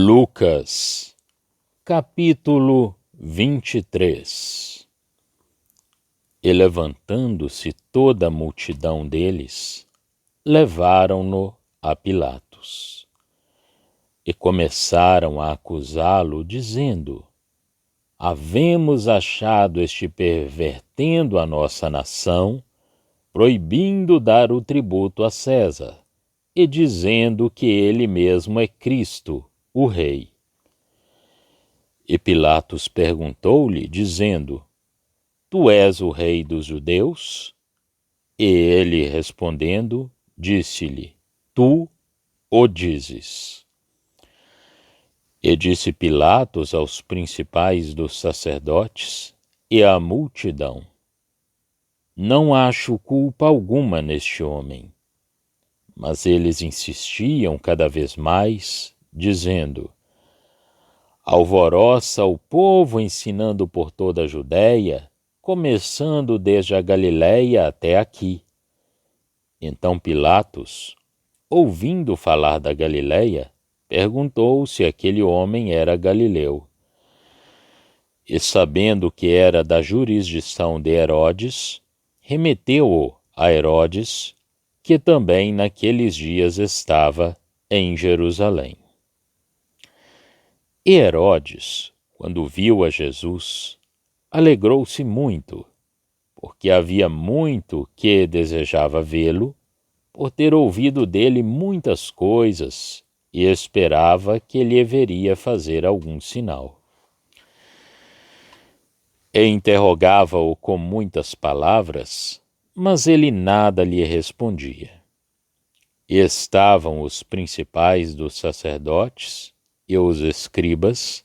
Lucas, capítulo 23. E levantando-se toda a multidão deles, levaram-no a Pilatos. E começaram a acusá-lo, dizendo: havemos achado este pervertendo a nossa nação, proibindo dar o tributo a César, e dizendo que ele mesmo é Cristo, o Rei. E Pilatos perguntou-lhe, dizendo: tu és o Rei dos judeus? E ele, respondendo, disse-lhe: tu o dizes. E disse Pilatos aos principais dos sacerdotes e à multidão: não acho culpa alguma neste homem. Mas eles insistiam cada vez mais, dizendo: alvoroça o povo ensinando por toda a Judéia, começando desde a Galiléia até aqui. Então Pilatos, ouvindo falar da Galiléia, perguntou se aquele homem era galileu. E sabendo que era da jurisdição de Herodes, remeteu-o a Herodes, que também naqueles dias estava em Jerusalém. E Herodes, quando viu a Jesus, alegrou-se muito, porque havia muito que desejava vê-lo, por ter ouvido dele muitas coisas, e esperava que lhe veria fazer algum sinal. E interrogava-o com muitas palavras, mas ele nada lhe respondia. E estavam os principais dos sacerdotes e os escribas,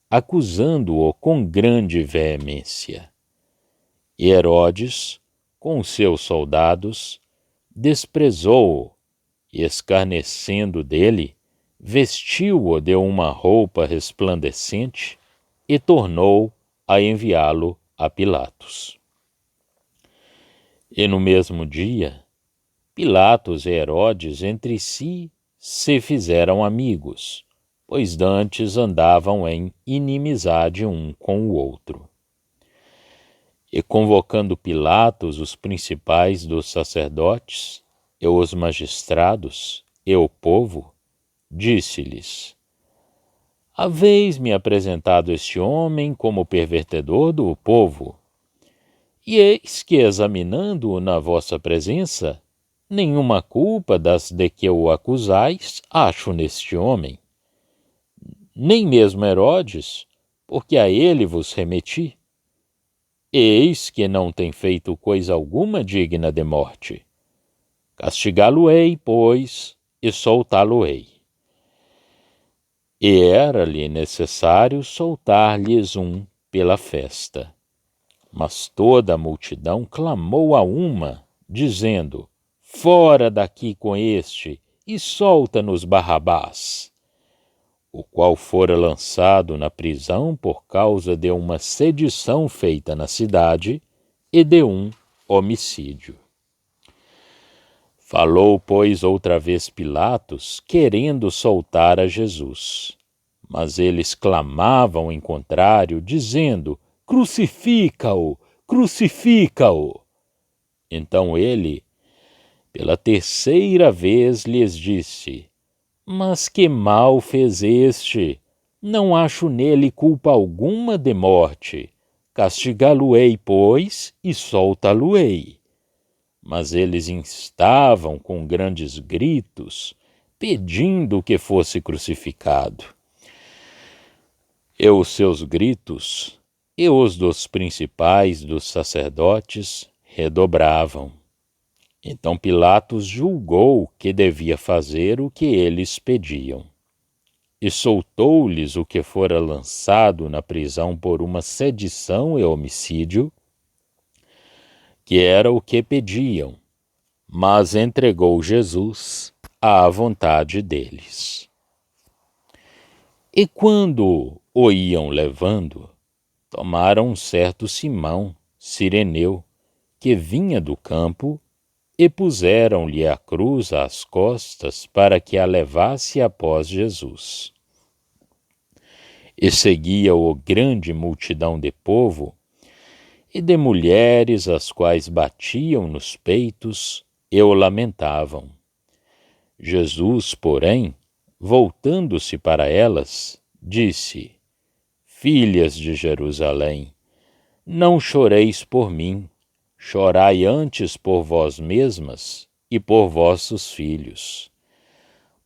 acusando-o com grande veemência. E Herodes, com seus soldados, desprezou-o e, escarnecendo dele, vestiu-o de uma roupa resplandecente e tornou a enviá-lo a Pilatos. E no mesmo dia, Pilatos e Herodes entre si se fizeram amigos, pois dantes andavam em inimizade um com o outro. E convocando Pilatos os principais dos sacerdotes, e os magistrados, e o povo, disse-lhes: haveis-me apresentado este homem como pervertedor do povo, e eis que, examinando-o na vossa presença, nenhuma culpa das de que o acusais acho neste homem. Nem mesmo Herodes, porque a ele vos remeti. Eis que não tem feito coisa alguma digna de morte. Castigá-lo-ei, pois, e soltá-lo-ei. E era-lhe necessário soltar-lhes um pela festa. Mas toda a multidão clamou a uma, dizendo: fora daqui com este, e solta-nos Barrabás, o qual fora lançado na prisão por causa de uma sedição feita na cidade e de um homicídio. Falou, pois, outra vez Pilatos, querendo soltar a Jesus. Mas eles clamavam em contrário, dizendo: crucifica-o, crucifica-o. Então ele, pela terceira vez, lhes disse: mas que mal fez este? Não acho nele culpa alguma de morte. Castigá-lo-ei, pois, e soltá-lo-ei. Mas eles instavam com grandes gritos, pedindo que fosse crucificado. E os seus gritos, e os dos principais dos sacerdotes, redobravam. Então Pilatos julgou que devia fazer o que eles pediam. E soltou-lhes o que fora lançado na prisão por uma sedição e homicídio, que era o que pediam, mas entregou Jesus à vontade deles. E quando o iam levando, tomaram um certo Simão, cireneu, que vinha do campo, e puseram-lhe a cruz às costas para que a levasse após Jesus. E seguia-o grande multidão de povo e de mulheres, as quais batiam nos peitos e o lamentavam. Jesus, porém, voltando-se para elas, disse: Filhas de Jerusalém, não choreis por mim, chorai antes por vós mesmas e por vossos filhos.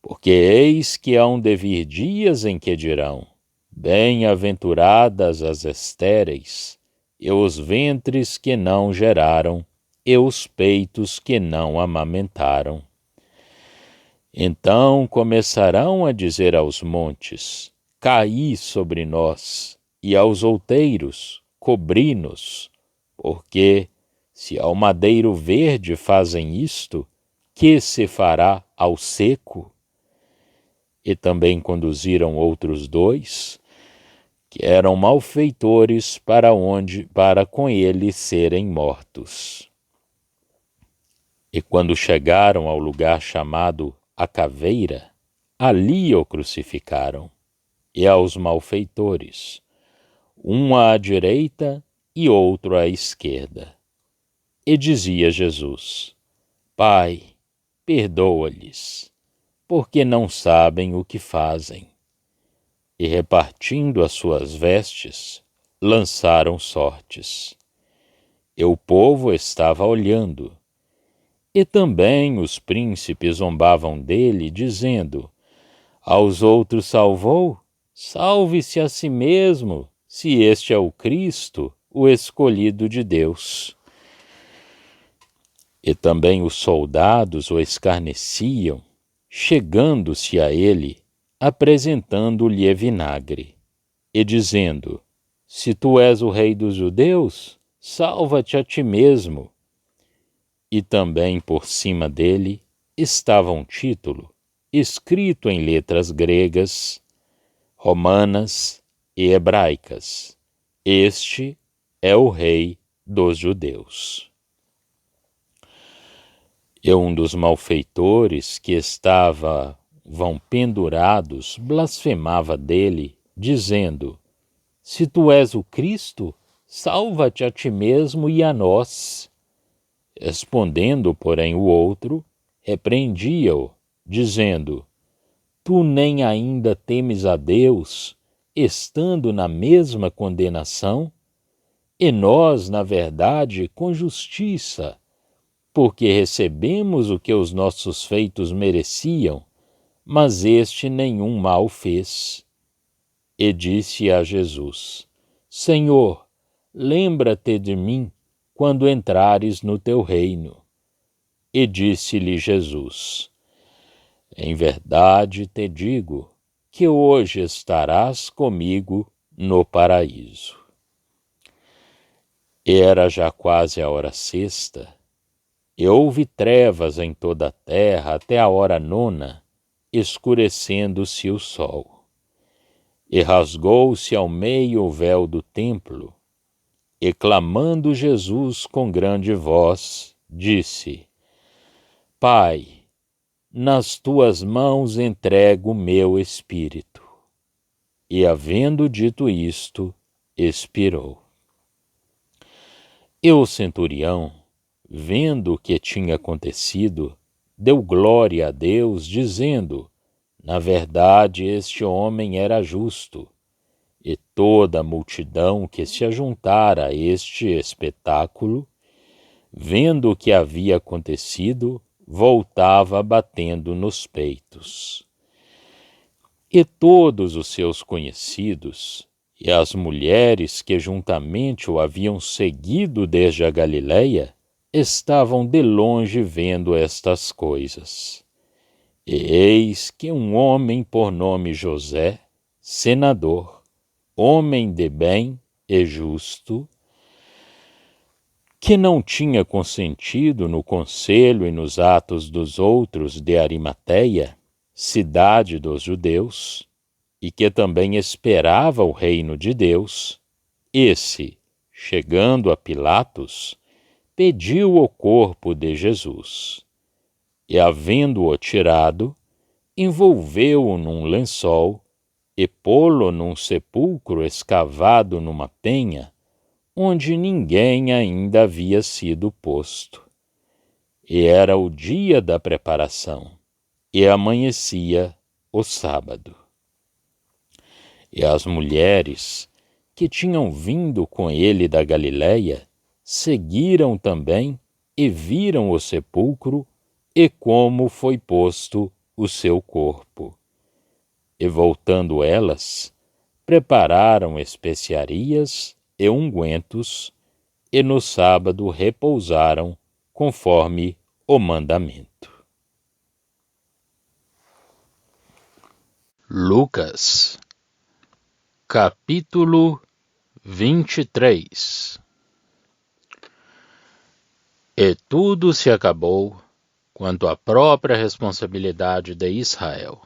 Porque eis que hão de vir dias em que dirão: Bem-aventuradas as estéreis, e os ventres que não geraram, e os peitos que não amamentaram. Então começarão a dizer aos montes: Caí sobre nós, e aos outeiros: Cobri-nos. Porque, se ao madeiro verde fazem isto, que se fará ao seco? E também conduziram outros 2, que eram malfeitores, para com ele serem mortos. E quando chegaram ao lugar chamado a Caveira, ali o crucificaram, e aos malfeitores, um à direita e outro à esquerda. E dizia Jesus: Pai, perdoa-lhes, porque não sabem o que fazem. E repartindo as suas vestes, lançaram sortes. E o povo estava olhando. E também os príncipes zombavam dele, dizendo: Aos outros salvou, salve-se a si mesmo, se este é o Cristo, o escolhido de Deus. E também os soldados o escarneciam, chegando-se a ele, apresentando-lhe vinagre, e dizendo: Se tu és o rei dos judeus, salva-te a ti mesmo. E também por cima dele estava um título, escrito em letras gregas, romanas e hebraicas: Este é o rei dos judeus. E um dos malfeitores que estavam pendurados blasfemava dele, dizendo: Se tu és o Cristo, salva-te a ti mesmo e a nós. Respondendo, porém, o outro, repreendia-o, dizendo: Tu nem ainda temes a Deus, estando na mesma condenação? E nós, na verdade, com justiça, porque recebemos o que os nossos feitos mereciam, mas este nenhum mal fez. E disse a Jesus: Senhor, lembra-te de mim quando entrares no teu reino. E disse-lhe Jesus: Em verdade te digo que hoje estarás comigo no paraíso. Era já quase a hora sexta, e houve trevas em toda a terra até a hora 9, escurecendo-se o sol. E rasgou-se ao meio o véu do templo, e clamando Jesus com grande voz, disse: Pai, nas tuas mãos entrego o meu espírito. E havendo dito isto, expirou. E o centurião, vendo o que tinha acontecido, deu glória a Deus, dizendo: Na verdade, este homem era justo. E toda a multidão que se ajuntara a este espetáculo, vendo o que havia acontecido, voltava batendo nos peitos. E todos os seus conhecidos, e as mulheres que juntamente o haviam seguido desde a Galiléia, estavam de longe vendo estas coisas. E eis que um homem por nome José, senador, homem de bem e justo, que não tinha consentido no conselho e nos atos dos outros de Arimateia, cidade dos judeus, e que também esperava o reino de Deus, esse, chegando a Pilatos, pediu o corpo de Jesus. E, havendo-o tirado, envolveu-o num lençol e pô-lo num sepulcro escavado numa penha, onde ninguém ainda havia sido posto. E era o dia da preparação, e amanhecia o sábado. E as mulheres que tinham vindo com ele da Galiléia seguiram também e viram o sepulcro e como foi posto o seu corpo. E voltando elas, prepararam especiarias e ungüentos, e no sábado repousaram conforme o mandamento. Lucas, capítulo 23. E tudo se acabou quanto à própria responsabilidade de Israel.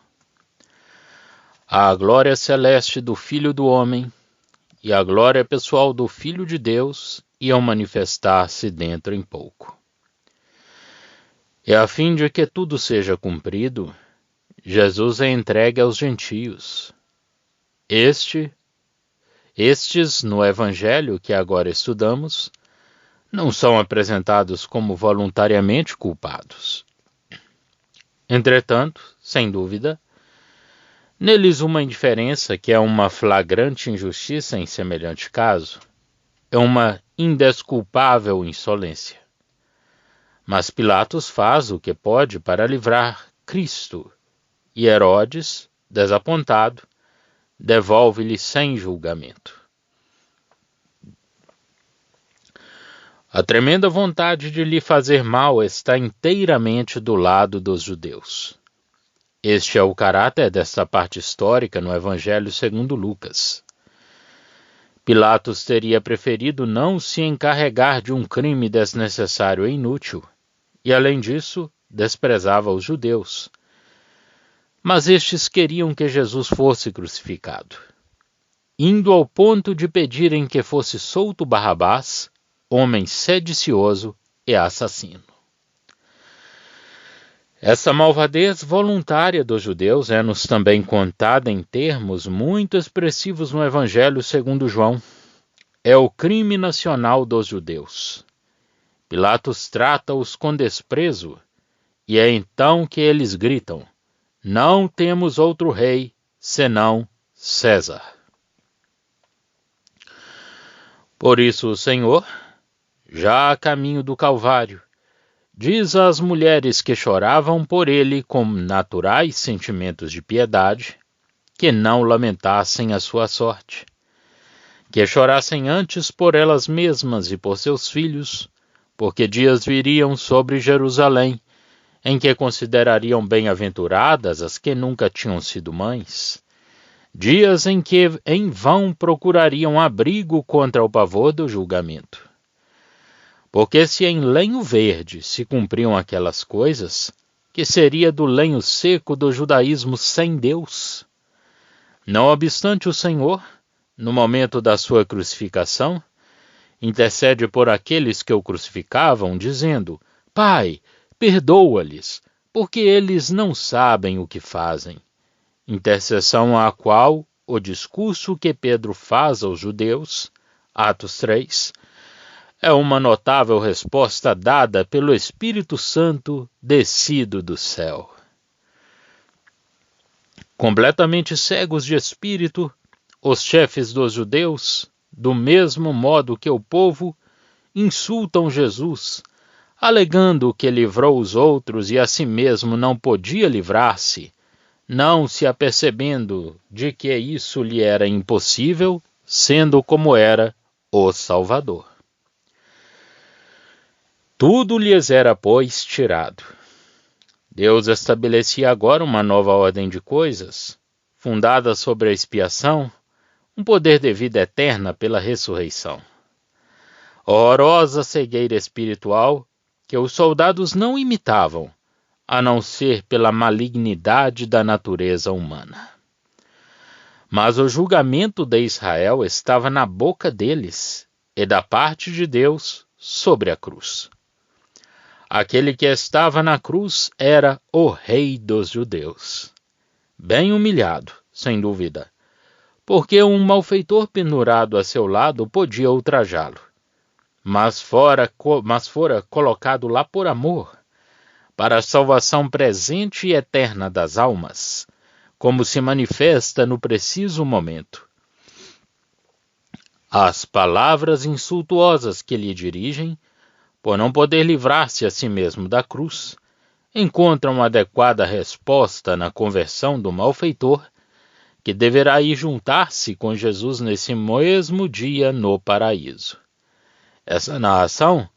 A glória celeste do Filho do Homem e a glória pessoal do Filho de Deus iam manifestar-se dentro em pouco. E a fim de que tudo seja cumprido, Jesus é entregue aos gentios. Estes, no Evangelho que agora estudamos, não são apresentados como voluntariamente culpados. Entretanto, sem dúvida, neles uma indiferença que é uma flagrante injustiça em semelhante caso, é uma indesculpável insolência. Mas Pilatos faz o que pode para livrar Cristo, e Herodes, desapontado, devolve-lhe sem julgamento. A tremenda vontade de lhe fazer mal está inteiramente do lado dos judeus. Este é o caráter desta parte histórica no Evangelho segundo Lucas. Pilatos teria preferido não se encarregar de um crime desnecessário e inútil, e além disso, desprezava os judeus. Mas estes queriam que Jesus fosse crucificado, indo ao ponto de pedirem que fosse solto Barrabás, homem sedicioso e assassino. Essa malvadez voluntária dos judeus é-nos também contada em termos muito expressivos no Evangelho segundo João. É o crime nacional dos judeus. Pilatos trata-os com desprezo, e é então que eles gritam: não temos outro rei, senão César. Por isso o Senhor, já a caminho do Calvário, diz às mulheres que choravam por ele com naturais sentimentos de piedade, que não lamentassem a sua sorte, que chorassem antes por elas mesmas e por seus filhos, porque dias viriam sobre Jerusalém, em que considerariam bem-aventuradas as que nunca tinham sido mães, dias em que em vão procurariam abrigo contra o pavor do julgamento. Porque se em lenho verde se cumpriam aquelas coisas, que seria do lenho seco do judaísmo sem Deus? Não obstante, o Senhor, no momento da sua crucificação, intercede por aqueles que o crucificavam, dizendo: Pai, perdoa-lhes, porque eles não sabem o que fazem. Intercessão à qual o discurso que Pedro faz aos judeus, Atos 3, é uma notável resposta dada pelo Espírito Santo descido do céu. Completamente cegos de espírito, os chefes dos judeus, do mesmo modo que o povo, insultam Jesus, alegando que livrou os outros e a si mesmo não podia livrar-se, não se apercebendo de que isso lhe era impossível, sendo como era o Salvador. Tudo lhes era, pois, tirado. Deus estabelecia agora uma nova ordem de coisas, fundada sobre a expiação, um poder de vida eterna pela ressurreição. Horrorosa cegueira espiritual que os soldados não imitavam, a não ser pela malignidade da natureza humana. Mas o julgamento de Israel estava na boca deles e da parte de Deus sobre a cruz. Aquele que estava na cruz era o Rei dos Judeus. Bem humilhado, sem dúvida, porque um malfeitor pendurado a seu lado podia ultrajá-lo. Mas fora colocado lá por amor, para a salvação presente e eterna das almas, como se manifesta no preciso momento. As palavras insultuosas que lhe dirigem, por não poder livrar-se a si mesmo da cruz, encontram adequada resposta na conversão do malfeitor, que deverá ir juntar-se com Jesus nesse mesmo dia no paraíso. Essa narração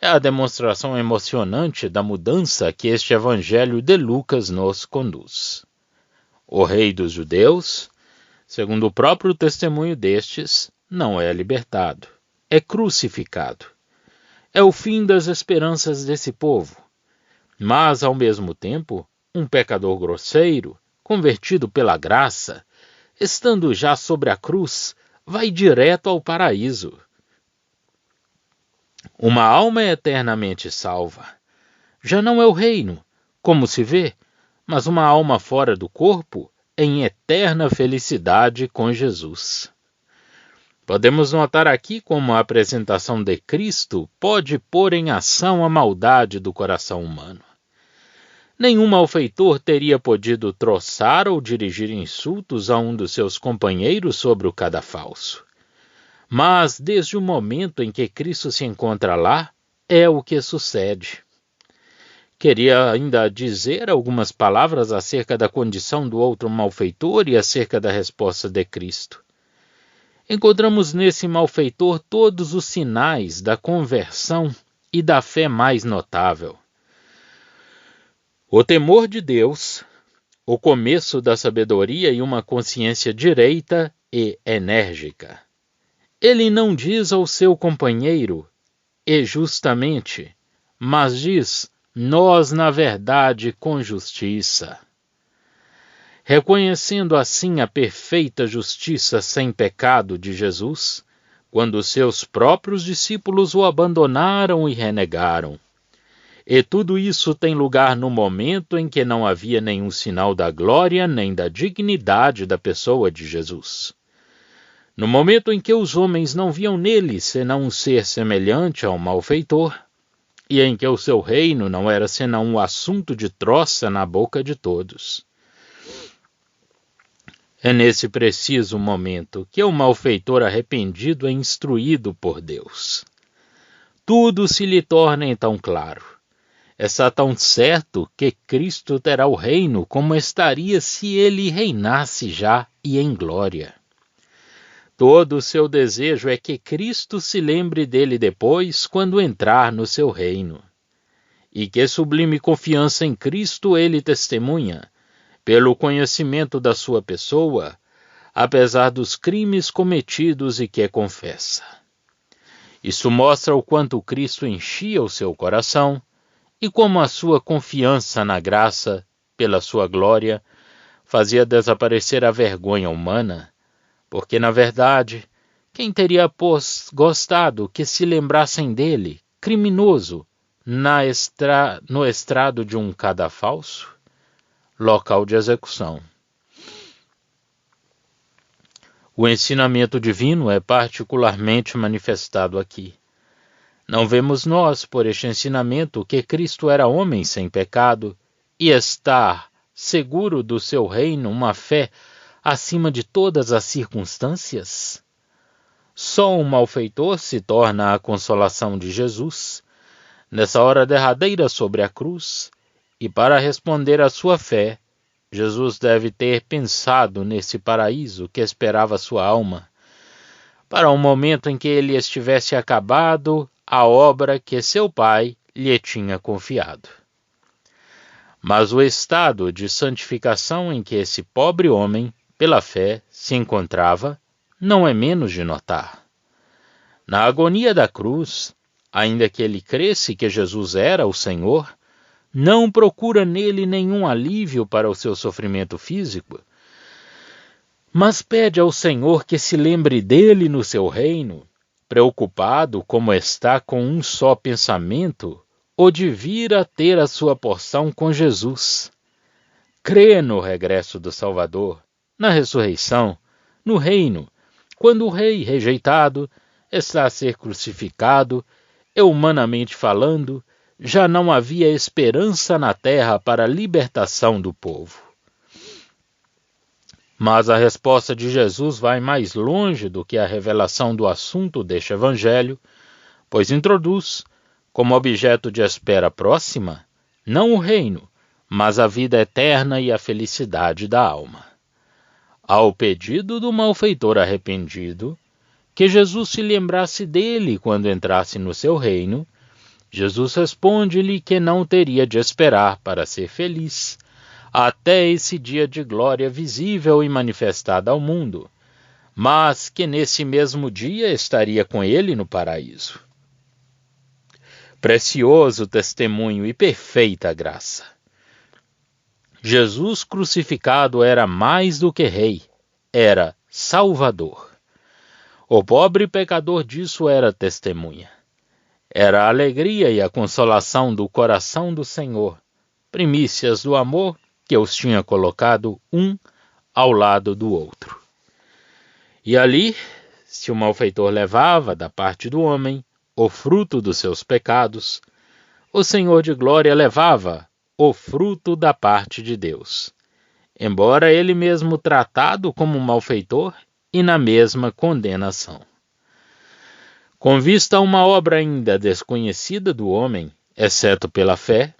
é a demonstração emocionante da mudança que este Evangelho de Lucas nos conduz. O Rei dos Judeus, segundo o próprio testemunho destes, não é libertado, é crucificado. É o fim das esperanças desse povo, mas, ao mesmo tempo, um pecador grosseiro, convertido pela graça, estando já sobre a cruz, vai direto ao paraíso. Uma alma é eternamente salva. Já não é o reino, como se vê, mas uma alma fora do corpo, em eterna felicidade com Jesus. Podemos notar aqui como a apresentação de Cristo pode pôr em ação a maldade do coração humano. Nenhum malfeitor teria podido troçar ou dirigir insultos a um dos seus companheiros sobre o cadafalso. Mas, desde o momento em que Cristo se encontra lá, é o que sucede. Queria ainda dizer algumas palavras acerca da condição do outro malfeitor e acerca da resposta de Cristo. Encontramos nesse malfeitor todos os sinais da conversão e da fé mais notável. O temor de Deus, o começo da sabedoria e uma consciência direita e enérgica. Ele não diz ao seu companheiro, e justamente, mas diz, nós na verdade com justiça. Reconhecendo assim a perfeita justiça sem pecado de Jesus, quando seus próprios discípulos o abandonaram e renegaram. E tudo isso tem lugar no momento em que não havia nenhum sinal da glória nem da dignidade da pessoa de Jesus. No momento em que os homens não viam nele senão um ser semelhante a um malfeitor, e em que o seu reino não era senão um assunto de troça na boca de todos. É nesse preciso momento que o malfeitor arrependido é instruído por Deus. Tudo se lhe torna então claro. Está tão certo que Cristo terá o reino como estaria se ele reinasse já e em glória. Todo o seu desejo é que Cristo se lembre dele depois, quando entrar no seu reino. E que sublime confiança em Cristo ele testemunha, pelo conhecimento da sua pessoa, apesar dos crimes cometidos e que confessa. Isso mostra o quanto Cristo enchia o seu coração e como a sua confiança na graça, pela sua glória, fazia desaparecer a vergonha humana, porque, na verdade, quem teria gostado que se lembrassem dele, criminoso, no estrado de um cadafalso, local de execução? O ensinamento divino é particularmente manifestado aqui. Não vemos nós, por este ensinamento, que Cristo era homem sem pecado e estar seguro do seu reino, uma fé acima de todas as circunstâncias? Só um malfeitor se torna a consolação de Jesus, nessa hora derradeira sobre a cruz, e para responder à sua fé, Jesus deve ter pensado nesse paraíso que esperava sua alma, para um momento em que ele estivesse acabado a obra que seu Pai lhe tinha confiado. Mas o estado de santificação em que esse pobre homem, pela fé, se encontrava, não é menos de notar. Na agonia da cruz, ainda que ele cresce que Jesus era o Senhor, não procura nele nenhum alívio para o seu sofrimento físico, mas pede ao Senhor que se lembre dele no seu reino, preocupado como está com um só pensamento, ou de vir a ter a sua porção com Jesus. Crê no regresso do Salvador, na ressurreição, no reino, quando o rei rejeitado está a ser crucificado, e humanamente falando, já não havia esperança na terra para a libertação do povo. Mas a resposta de Jesus vai mais longe do que a revelação do assunto deste evangelho, pois introduz, como objeto de espera próxima, não o reino, mas a vida eterna e a felicidade da alma. Ao pedido do malfeitor arrependido, que Jesus se lembrasse dele quando entrasse no seu reino, Jesus responde-lhe que não teria de esperar para ser feliz, até esse dia de glória visível e manifestada ao mundo, mas que nesse mesmo dia estaria com ele no paraíso. Precioso testemunho e perfeita graça. Jesus crucificado era mais do que rei, era Salvador. O pobre pecador disso era testemunha. Era a alegria e a consolação do coração do Senhor, primícias do amor que os tinha colocado um ao lado do outro. E ali, se o malfeitor levava da parte do homem o fruto dos seus pecados, o Senhor de glória levava o fruto da parte de Deus, embora ele mesmo tratado como malfeitor e na mesma condenação. Com vista a uma obra ainda desconhecida do homem, exceto pela fé,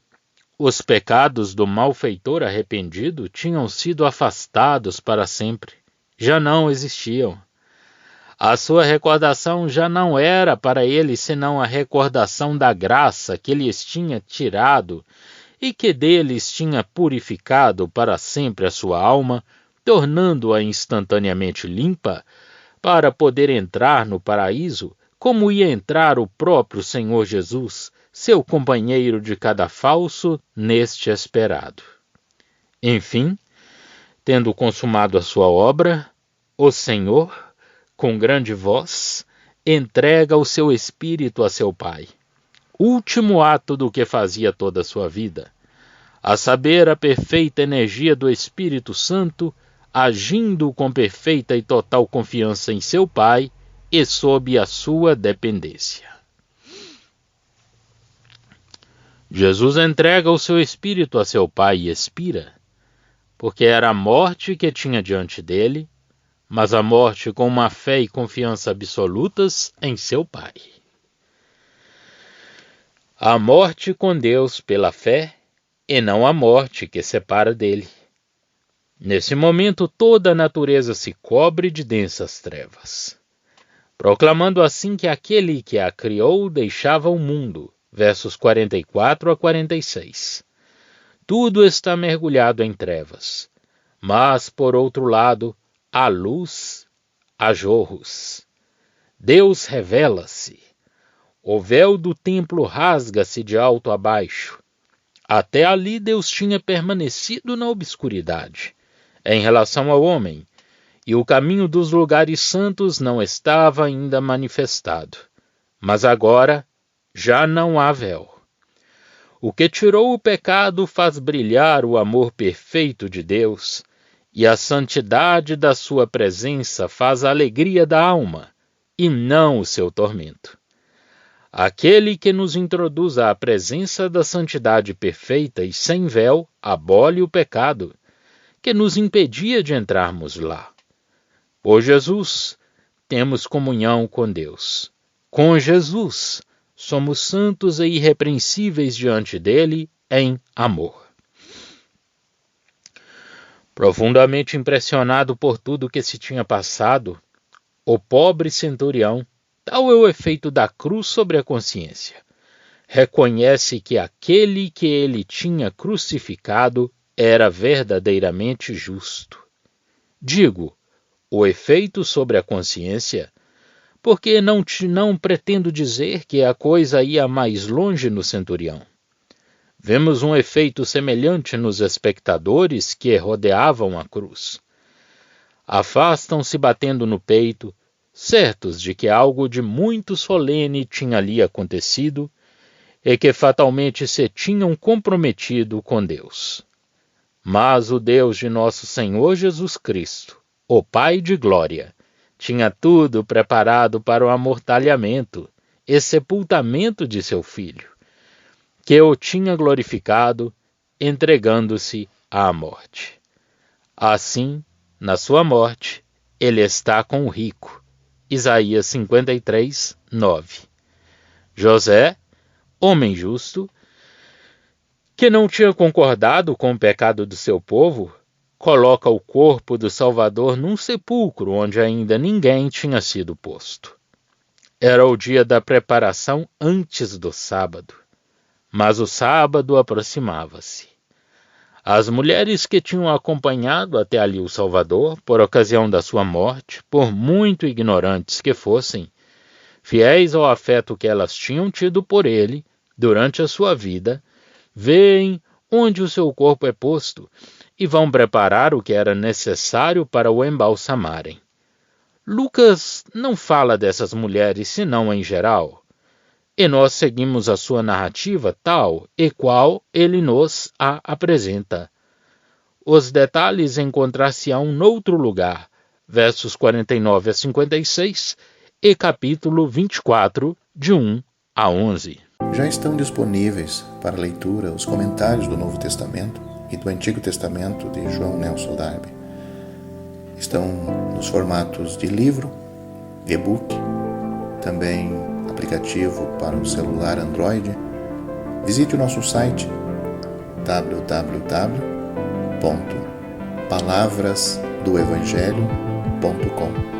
os pecados do malfeitor arrependido tinham sido afastados para sempre, já não existiam. A sua recordação já não era para ele senão a recordação da graça que lhes tinha tirado e que deles tinha purificado para sempre a sua alma, tornando-a instantaneamente limpa, para poder entrar no paraíso, como ia entrar o próprio Senhor Jesus, seu companheiro de cada falso neste esperado. Enfim, tendo consumado a sua obra, o Senhor, com grande voz, entrega o seu espírito a seu Pai, último ato do que fazia toda a sua vida, a saber, a perfeita energia do Espírito Santo, agindo com perfeita e total confiança em seu Pai e sob a sua dependência. Jesus entrega o seu espírito a seu Pai e expira, porque era a morte que tinha diante dele, mas a morte com uma fé e confiança absolutas em seu Pai. A morte com Deus pela fé, e não a morte que separa dele. Nesse momento toda a natureza se cobre de densas trevas, proclamando assim que aquele que a criou deixava o mundo, versos 44 a 46. Tudo está mergulhado em trevas, mas, por outro lado, a luz, há jorros. Deus revela-se. O véu do templo rasga-se de alto a baixo. Até ali Deus tinha permanecido na obscuridade, em relação ao homem, e o caminho dos lugares santos não estava ainda manifestado. Mas agora já não há véu. O que tirou o pecado faz brilhar o amor perfeito de Deus, e a santidade da sua presença faz a alegria da alma, e não o seu tormento. Aquele que nos introduz à presença da santidade perfeita e sem véu abole o pecado, que nos impedia de entrarmos lá. Por Jesus, temos comunhão com Deus. Com Jesus, somos santos e irrepreensíveis diante dele em amor. Profundamente impressionado por tudo que se tinha passado, o pobre centurião, tal é o efeito da cruz sobre a consciência, reconhece que aquele que ele tinha crucificado era verdadeiramente justo. Digo, o efeito sobre a consciência, porque não pretendo dizer que a coisa ia mais longe no centurião. Vemos um efeito semelhante nos espectadores que rodeavam a cruz. Afastam-se batendo no peito, certos de que algo de muito solene tinha ali acontecido e que fatalmente se tinham comprometido com Deus. Mas o Deus de nosso Senhor Jesus Cristo, o Pai de glória, tinha tudo preparado para o amortalhamento e sepultamento de seu Filho, que o tinha glorificado, entregando-se à morte. Assim, na sua morte, ele está com o rico. Isaías 53, 9. José, homem justo, que não tinha concordado com o pecado do seu povo, coloca o corpo do Salvador num sepulcro onde ainda ninguém tinha sido posto. Era o dia da preparação antes do sábado, mas o sábado aproximava-se. As mulheres que tinham acompanhado até ali o Salvador, por ocasião da sua morte, por muito ignorantes que fossem, fiéis ao afeto que elas tinham tido por ele durante a sua vida, veem onde o seu corpo é posto e vão preparar o que era necessário para o embalsamarem. Lucas não fala dessas mulheres senão em geral, e nós seguimos a sua narrativa tal e qual ele nos a apresenta. Os detalhes encontrar-se-ão noutro lugar, versos 49 a 56 e capítulo 24, de 1 a 11. Já estão disponíveis para leitura os comentários do Novo Testamento e do Antigo Testamento de João Nelson Darby. Estão nos formatos de livro, e-book, também aplicativo para o celular Android. Visite o nosso site www.palavrasdoevangelho.com.